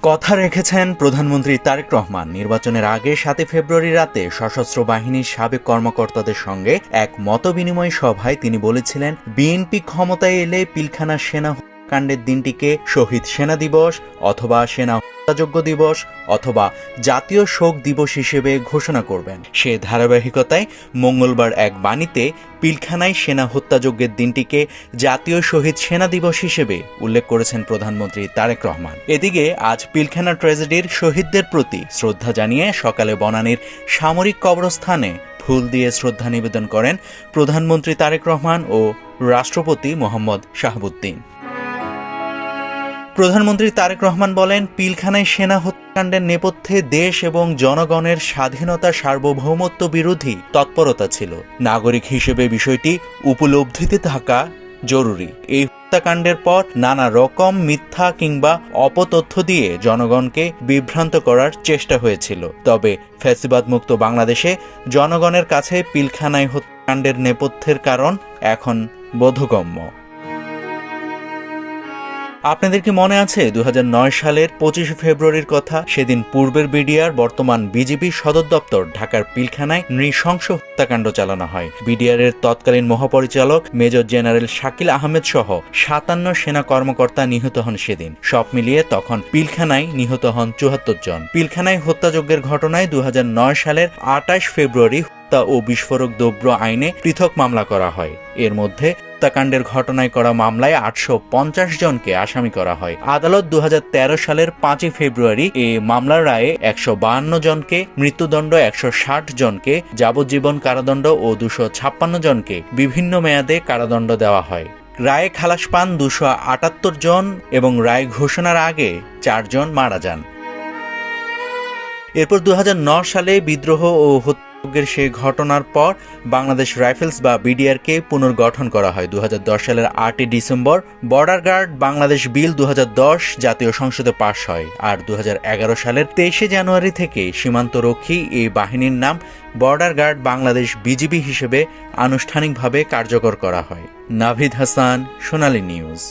কথা রেখেছেন প্রধানমন্ত্রী তারেক রহমান। নির্বাচনের আগে ৭ ফেব্রুয়ারি রাতে সশস্ত্র বাহিনীর সাবেক কর্মকর্তাদের সঙ্গে এক মতবিনিময় সভায় তিনি বলেছিলেন, বিএনপি ক্ষমতায় এলে পিলখানা সেনা হত্যাকাণ্ডের দিনটিকে শহীদ সেনা দিবস অথবা সেনা হত্যাযজ্ঞ দিবস অথবা জাতীয় শোক দিবস হিসেবে ঘোষণা করবেন। সে ধারাবাহিকতায় মঙ্গলবার এক বাণীতে পিলখানায় সেনা হত্যাযজ্ঞের দিনটিকে জাতীয় শহীদ সেনা দিবস হিসেবে উল্লেখ করেছেন প্রধানমন্ত্রী তারেক রহমান। এদিকে আজ পিলখানা ট্র্যাজেডির শহীদদের প্রতি শ্রদ্ধা জানিয়ে সকালে বনানীর সামরিক কবরস্থানে ফুল দিয়ে শ্রদ্ধা নিবেদন করেন প্রধানমন্ত্রী তারেক রহমান ও রাষ্ট্রপতি মোহাম্মদ শাহাবুদ্দিন। প্রধানমন্ত্রী তারেক রহমান বলেন, পিলখানায় সেনা হত্যাকাণ্ডের নেপথ্যে দেশ এবং জনগণের স্বাধীনতা সার্বভৌমত্ব বিরোধী তৎপরতা ছিল। নাগরিক হিসেবে বিষয়টি উপলব্ধিতে থাকা জরুরি। এই হত্যাকাণ্ডের পর নানা রকম মিথ্যা কিংবা অপতথ্য দিয়ে জনগণকে বিভ্রান্ত করার চেষ্টা হয়েছিল। তবে ফ্যাসিবাদ মুক্ত বাংলাদেশে জনগণের কাছে পিলখানায় হত্যাকাণ্ডের নেপথ্যের কারণ এখন বোধগম্য। আপনাদের কি মনে আছে 2009 সালের 25 ফেব্রুয়ারির কথা? সেদিন পূর্বের বিডিআর বর্তমান বিজিবি সদর দপ্তর ঢাকার পিলখানায় নৃশংস হত্যাকাণ্ড চালানো হয়। বিডিআরের তৎকালীন মহাপরিচালক মেজর জেনারেল শাকিল আহমেদ সহ 57 সেনা কর্মকর্তা নিহত হন সেদিন। সব মিলিয়ে তখন পিলখানায় নিহত হন 74 জন। পিলখানায় হত্যাযজ্ঞের ঘটনায় 2009 সালের 28 ফেব্রুয়ারি হত্যা ও বিস্ফোরক দ্রব্য আইনে পৃথক মামলা করা হয়। এর মধ্যে হত্যাকাণ্ডের ঘটনায় করা মামলায় 850 জনকে আসামি করা হয়। আদালত 2013 সালের 5 ফেব্রুয়ারি এ মামলার রায়ে 152 জনকে মৃত্যুদণ্ড, 160 জনকে যাবজ্জীবন কারাদণ্ড ও 256 জনকে বিভিন্ন মেয়াদে কারাদণ্ড দেওয়া হয়। রায়ে খালাস পান 278 জন এবং রায় ঘোষণার আগে 4 জন মারা যান। এরপর 2009 সালে বিদ্রোহ ও হত্যাযজ্ঞের সে ঘটনার পর বাংলাদেশ রাইফেলস বা বিডিআরকে পুনর্গঠন করা হয়। 2010 সালের 8 ডিসেম্বর বর্ডার গার্ড বাংলাদেশ বিল 2010 জাতীয় সংসদে পাশ হয়। আর 2011 সালের 23 জানুয়ারি থেকে সীমান্তরক্ষী এই বাহিনীর নাম বর্ডার গার্ড বাংলাদেশ বিজিবি হিসেবে আনুষ্ঠানিকভাবে কার্যকর করা হয়। নাভিদ হাসান, সোনালী নিউজ।